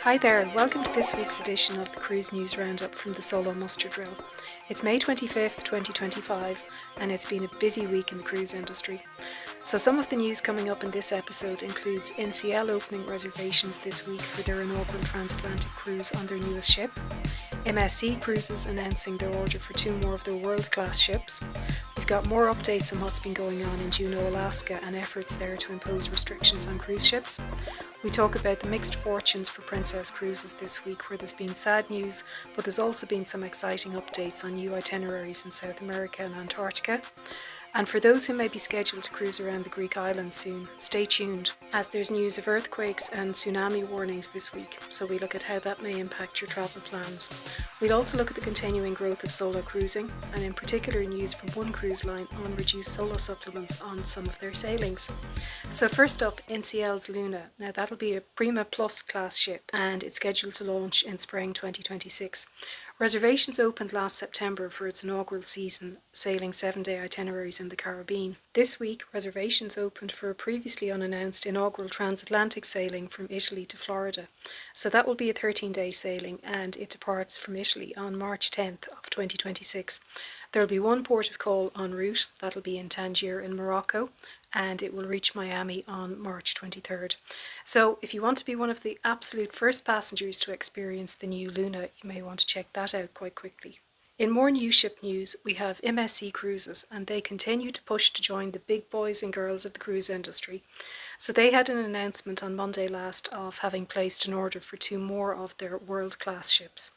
Hi there and welcome to this week's edition of the Cruise News Roundup from the Solo Muster Drill. It's May 25th, 2025 and it's been a busy week in the cruise industry. So some of the news coming up in this episode includes NCL opening reservations this week for their inaugural transatlantic cruise on their newest ship, MSC Cruises announcing their order for 2 more of their world-class ships. We've got more updates on what's been going on in Juneau, Alaska and efforts there to impose restrictions on cruise ships. We talk about the mixed fortunes for Princess Cruises this week, where there's been sad news, but there's also been some exciting updates on new itineraries in South America and Antarctica. And for those who may be scheduled to cruise around the Greek islands soon, stay tuned, as there's news of earthquakes and tsunami warnings this week, so we look at how that may impact your travel plans. We'll also look at the continuing growth of solo cruising, and in particular news from one cruise line on reduced solo supplements on some of their sailings. So first up, NCL's Luna. Now that'll be a Prima Plus class ship, and it's scheduled to launch in spring 2026. Reservations opened last September for its inaugural season, sailing 7-day itineraries in the Caribbean. This week, reservations opened for a previously unannounced inaugural transatlantic sailing from Italy to Florida. So that will be a 13-day sailing, and it departs from Italy on March 10th of 2026. There will be one port of call en route, that'll be in Tangier in Morocco, and it will reach Miami on March 23rd. So if you want to be one of the absolute first passengers to experience the new Luna, you may want to check that out quite quickly. In more new ship news, we have MSC Cruises, and they continue to push to join the big boys and girls of the cruise industry. So they had an announcement on Monday last of having placed an order for 2 more of their world-class ships.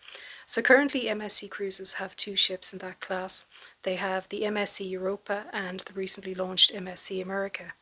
So currently MSC Cruises have 2 ships in that class. They have the MSC Europa and the recently launched MSC America.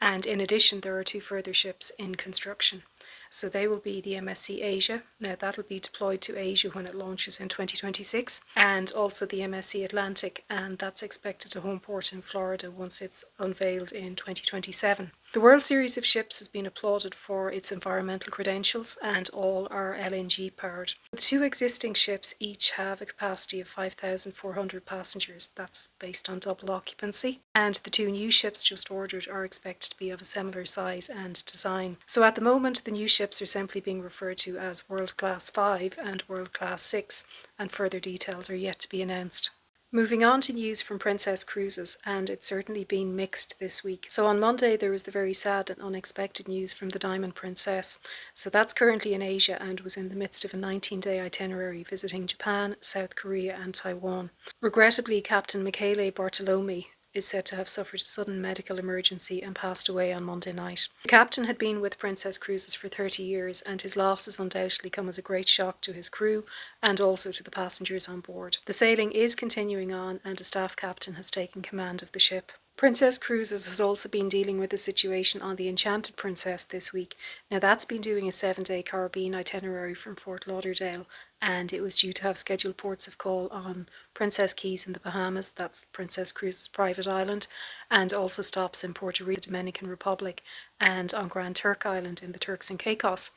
And in addition, there are 2 further ships in construction. So they will be the MSC Asia. Now that'll be deployed to Asia when it launches in 2026, and also the MSC Atlantic, and that's expected to home port in Florida once it's unveiled in 2027. The World Series of ships has been applauded for its environmental credentials, and all are LNG powered. The 2 existing ships each have a capacity of 5,400 passengers. That's based on double occupancy, and the 2 new ships just ordered are expected to be of a similar size and design. So at the moment, the new ships are simply being referred to as World Class 5 and World Class 6, and further details are yet to be announced. Moving on to news from Princess Cruises, and it's certainly been mixed this week. So on Monday there was the very sad and unexpected news from the Diamond Princess. So that's currently in Asia and was in the midst of a 19-day itinerary visiting Japan, South Korea and Taiwan. Regrettably, Captain Michele Bartolome is said to have suffered a sudden medical emergency and passed away on Monday night. The captain had been with Princess Cruises for 30 years, and his loss has undoubtedly come as a great shock to his crew and also to the passengers on board. The sailing is continuing on, and a staff captain has taken command of the ship. Princess Cruises has also been dealing with the situation on the Enchanted Princess this week. Now that's been doing a 7-day Caribbean itinerary from Fort Lauderdale, and it was due to have scheduled ports of call on Princess Keys in the Bahamas, that's Princess Cruises' private island, and also stops in Puerto Rico, Dominican Republic, and on Grand Turk Island in the Turks and Caicos.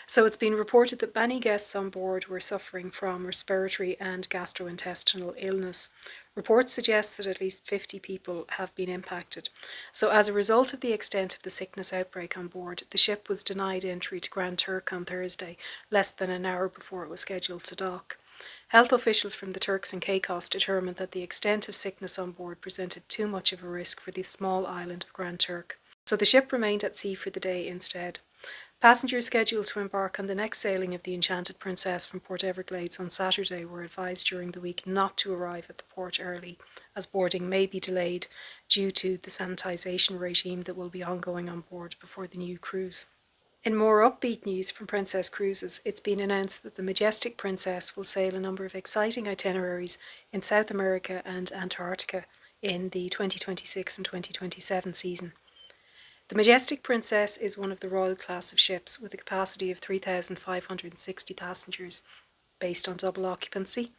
So it's been reported that many guests on board were suffering from respiratory and gastrointestinal illness. Reports suggest that at least 50 people have been impacted. So as a result of the extent of the sickness outbreak on board, the ship was denied entry to Grand Turk on Thursday, less than an hour before it was scheduled to dock. Health officials from the Turks and Caicos determined that the extent of sickness on board presented too much of a risk for the small island of Grand Turk. So the ship remained at sea for the day instead. Passengers scheduled to embark on the next sailing of the Enchanted Princess from Port Everglades on Saturday were advised during the week not to arrive at the port early, as boarding may be delayed due to the sanitisation regime that will be ongoing on board before the new cruise. In more upbeat news from Princess Cruises, it's been announced that the Majestic Princess will sail a number of exciting itineraries in South America and Antarctica in the 2026 and 2027 season. The Majestic Princess is one of the royal class of ships with a capacity of 3,560 passengers based on double occupancy,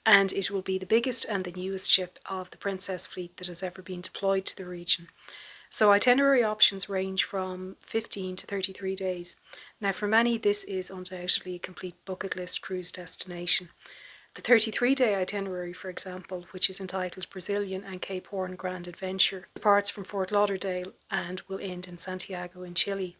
and it will be the biggest and the newest ship of the Princess fleet that has ever been deployed to the region. So itinerary options range from 15 to 33 days. Now for many this is undoubtedly a complete bucket list cruise destination. The 33-day itinerary, for example, which is entitled Brazilian and Cape Horn Grand Adventure, departs from Fort Lauderdale and will end in Santiago in Chile.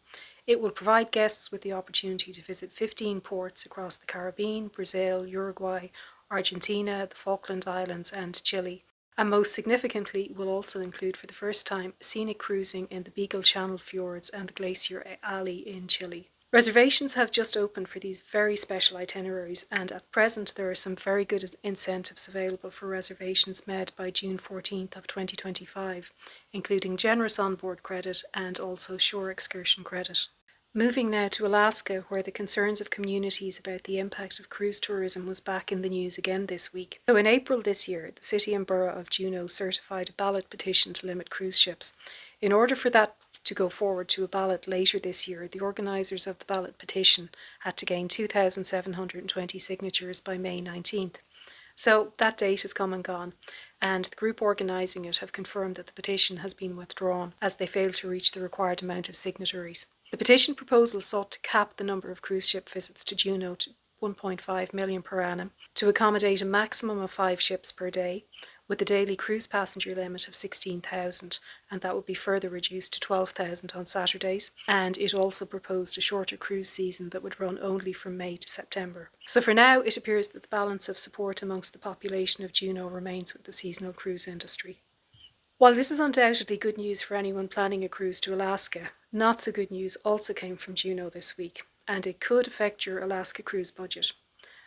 It will provide guests with the opportunity to visit 15 ports across the Caribbean, Brazil, Uruguay, Argentina, the Falkland Islands and Chile. And most significantly will also include for the first time scenic cruising in the Beagle Channel fjords and the Glacier Alley in Chile. Reservations have just opened for these very special itineraries, and at present there are some very good incentives available for reservations made by June 14th of 2025, including generous onboard credit and also shore excursion credit. Moving now to Alaska, where the concerns of communities about the impact of cruise tourism was back in the news again this week. So in April this year, the city and borough of Juneau certified a ballot petition to limit cruise ships. In order for that to go forward to a ballot later this year, the organisers of the ballot petition had to gain 2,720 signatures by May 19th. So that date has come and gone, and the group organising it have confirmed that the petition has been withdrawn as they failed to reach the required amount of signatories. The petition proposal sought to cap the number of cruise ship visits to Juneau to 1.5 million per annum, to accommodate a maximum of 5 ships per day, with a daily cruise passenger limit of 16,000, and that would be further reduced to 12,000 on Saturdays. And it also proposed a shorter cruise season that would run only from May to September. So for now, it appears that the balance of support amongst the population of Juneau remains with the seasonal cruise industry. While this is undoubtedly good news for anyone planning a cruise to Alaska, not so good news also came from Juneau this week, and it could affect your Alaska cruise budget.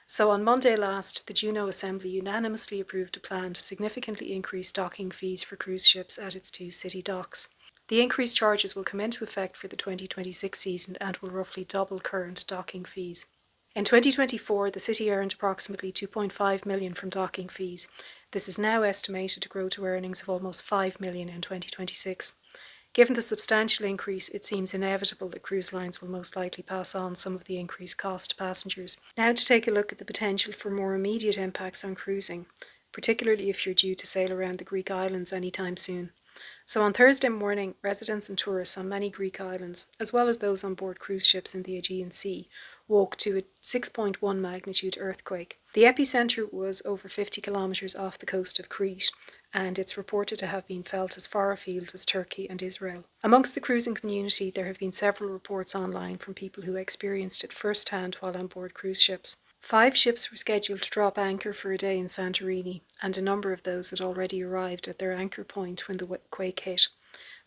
So on Monday last, the Juneau Assembly unanimously approved a plan to significantly increase docking fees for cruise ships at its 2 city docks. The increased charges will come into effect for the 2026 season and will roughly double current docking fees. In 2024, the city earned approximately $2.5 million from docking fees. This is now estimated to grow to earnings of almost $5 million in 2026. Given the substantial increase, it seems inevitable that cruise lines will most likely pass on some of the increased cost to passengers. Now to take a look at the potential for more immediate impacts on cruising, particularly if you're due to sail around the Greek islands anytime soon. So on Thursday morning, residents and tourists on many Greek islands, as well as those on board cruise ships in the Aegean Sea, woke to a 6.1 magnitude earthquake. The epicentre was over 50 kilometres off the coast of Crete, and it's reported to have been felt as far afield as Turkey and Israel. Amongst the cruising community, there have been several reports online from people who experienced it firsthand while on board cruise ships. 5 ships were scheduled to drop anchor for a day in Santorini, and a number of those had already arrived at their anchor point when the quake hit.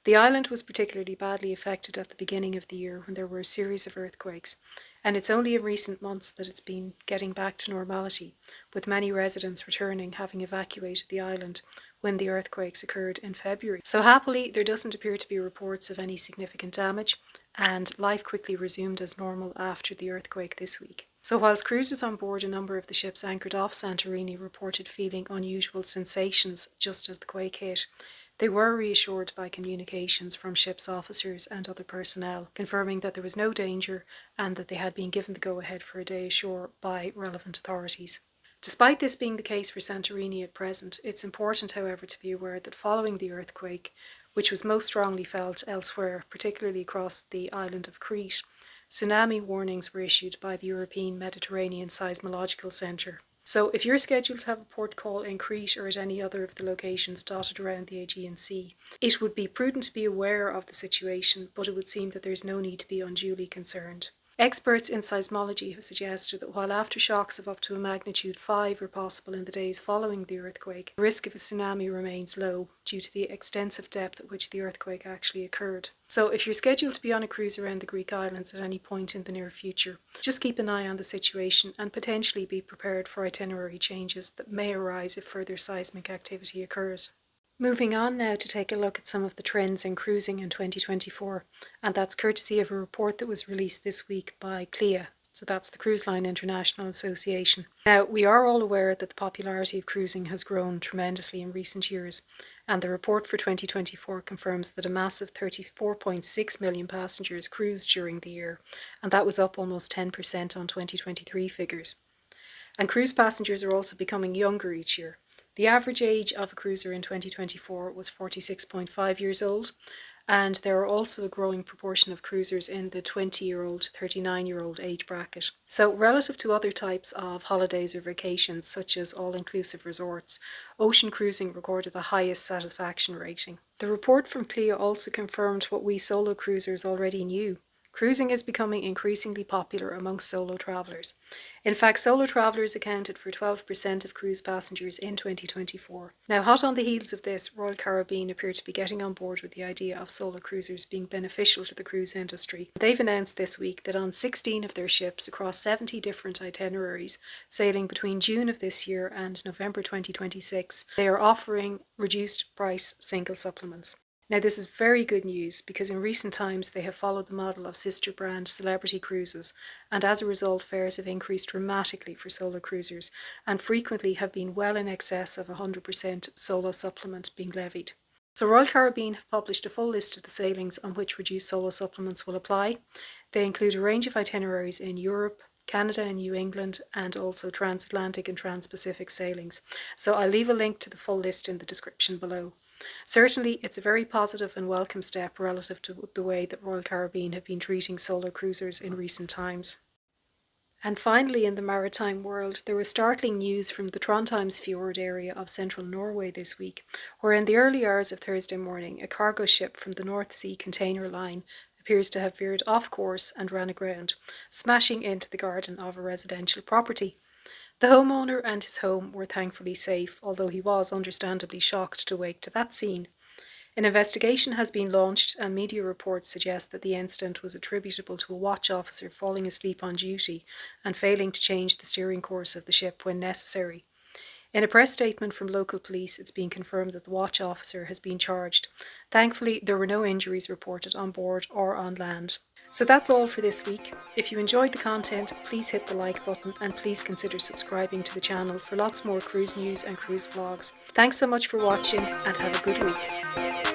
The island was particularly badly affected at the beginning of the year when there were a series of earthquakes, and it's only in recent months that it's been getting back to normality, with many residents returning having evacuated the island when the earthquakes occurred in February. So happily, there doesn't appear to be reports of any significant damage, and life quickly resumed as normal after the earthquake this week. So whilst cruisers on board a number of the ships anchored off Santorini reported feeling unusual sensations just as the quake hit, they were reassured by communications from ship's officers and other personnel, confirming that there was no danger and that they had been given the go-ahead for a day ashore by relevant authorities. Despite this being the case for Santorini at present, it's important, however, to be aware that following the earthquake, which was most strongly felt elsewhere, particularly across the island of Crete, tsunami warnings were issued by the European Mediterranean Seismological Centre. So if you're scheduled to have a port call in Crete or at any other of the locations dotted around the Aegean Sea, it would be prudent to be aware of the situation, but it would seem that there's no need to be unduly concerned. Experts in seismology have suggested that while aftershocks of up to a magnitude 5 are possible in the days following the earthquake, the risk of a tsunami remains low due to the extensive depth at which the earthquake actually occurred. So if you're scheduled to be on a cruise around the Greek islands at any point in the near future, just keep an eye on the situation and potentially be prepared for itinerary changes that may arise if further seismic activity occurs. Moving on now to take a look at some of the trends in cruising in 2024, and that's courtesy of a report that was released this week by CLIA, so that's the Cruise Line International Association. Now, we are all aware that the popularity of cruising has grown tremendously in recent years, and the report for 2024 confirms that a massive 34.6 million passengers cruised during the year, and that was up almost 10% on 2023 figures. And cruise passengers are also becoming younger each year. The average age of a cruiser in 2024 was 46.5 years old, and there are also a growing proportion of cruisers in the 20-year-old to 39-year-old age bracket. So relative to other types of holidays or vacations, such as all-inclusive resorts, ocean cruising recorded the highest satisfaction rating. The report from CLIA also confirmed what we solo cruisers already knew. Cruising is becoming increasingly popular amongst solo travellers. In fact, solo travellers accounted for 12% of cruise passengers in 2024. Now, hot on the heels of this, Royal Caribbean appear to be getting on board with the idea of solo cruisers being beneficial to the cruise industry. They've announced this week that on 16 of their ships across 70 different itineraries, sailing between June of this year and November 2026, they are offering reduced price single supplements. Now, this is very good news because in recent times they have followed the model of sister brand Celebrity Cruises, and as a result fares have increased dramatically for solo cruisers and frequently have been well in excess of 100% solo supplement being levied. So Royal Caribbean have published a full list of the sailings on which reduced solo supplements will apply. They include a range of itineraries in Europe, Canada and New England, and also transatlantic and trans-Pacific sailings. So I'll leave a link to the full list in the description below. Certainly, it's a very positive and welcome step relative to the way that Royal Caribbean have been treating solo cruisers in recent times. And finally, in the maritime world, there was startling news from the Trondheims fjord area of central Norway this week, where in the early hours of Thursday morning, a cargo ship from the North Sea Container Line appears to have veered off course and ran aground, smashing into the garden of a residential property. The homeowner and his home were thankfully safe, although he was understandably shocked to wake to that scene. An investigation has been launched and media reports suggest that the incident was attributable to a watch officer falling asleep on duty and failing to change the steering course of the ship when necessary. In a press statement from local police, it's been confirmed that the watch officer has been charged. Thankfully, there were no injuries reported on board or on land. So that's all for this week. If you enjoyed the content, please hit the like button and please consider subscribing to the channel for lots more cruise news and cruise vlogs. Thanks so much for watching and have a good week.